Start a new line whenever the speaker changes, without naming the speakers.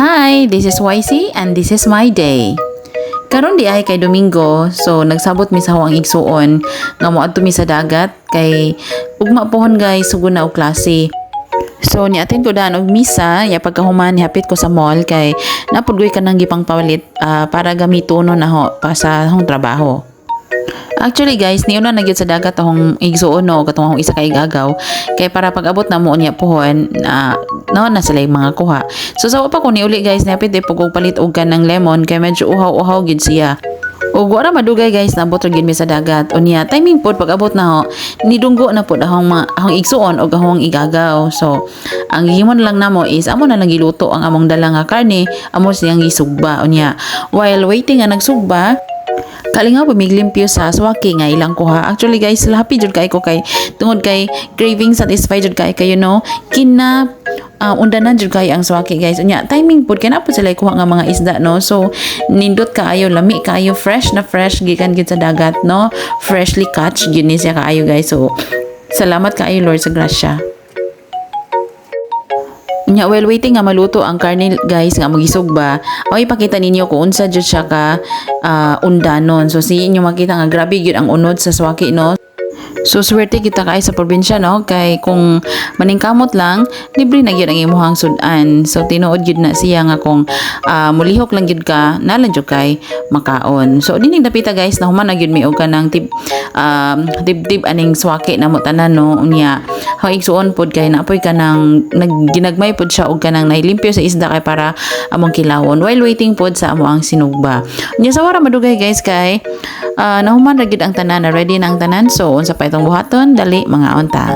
Hi, this is YC and this is my day. Karon di ay kay Domingo, so nagsabot mi sa huwang igsuon nga moadto mi sa dagat kay ugma pohon guys sugod na og klase. So ni-attend ko daan og misa, ya pagkahuman hapit ko sa mall kay napudgoy ka nang gipang pawalit para gamiton na ho pa sa hong trabaho. Actually guys, niuna na gyud sa dagat akong igsuon no katong akong isa ka igagaw kay para pag-abot na mo niya pohon na sila yung mga kuha. So sa pa ko ni uli guys, napit pug palit og kanang lemon kay medyo uhaw-uhaw gid siya. O wala madugay guys na abot gid mi sa dagat. Unya timing pod pag abot na ho nidunggo na pod akong igsuon og akong igagaw. So ang gihimon lang namo is amo na lang giluto ang among dala nga karne, amo siyang gisugba. Unya while waiting nga nagsugba kalingaw pamiglimpyo sa swaki nga ilang kuha. Actually guys, happy jud kay ko kay tungod kay craving satisfied jud kay you know kina undanan jud kay ang swaki guys. Unya timing pud kay na pud sila kuha nga mga isda no. So nindot kaayo, lami kaayo, fresh na fresh gikan gid sa dagat no. Freshly catch gid ni siya kaayo guys. So salamat kaayo Lord sa grasya. Nya while waiting nga maluto ang karne guys nga magisugba, ay ipakita ninyo kung unsa jud siya ka undanon. So si inyo makita nga grabe gyud ang unod sa swaki no. So swerte kita kay sa probinsya no kay kung maningkamot lang libre na gyud ang imuhang sudan. So tinuod gyud na siya nga kung mulihok lang gyud ka nalan jud kay makaon. So dining dapita guys na human na gyud mi og kanang tib aning swaki na mo tanan no. Unya ha igsuon pod kay napoy kanang ginagmay pod siya og kanang nailimpyo sa isda kay para among kilawon while waiting pod sa amo ang sinugba. Unya sa wara madugay guys kay nahuman ra gyud ang tanan na ready na ang tanan. So unsa pa itong buhaton dali mga onta.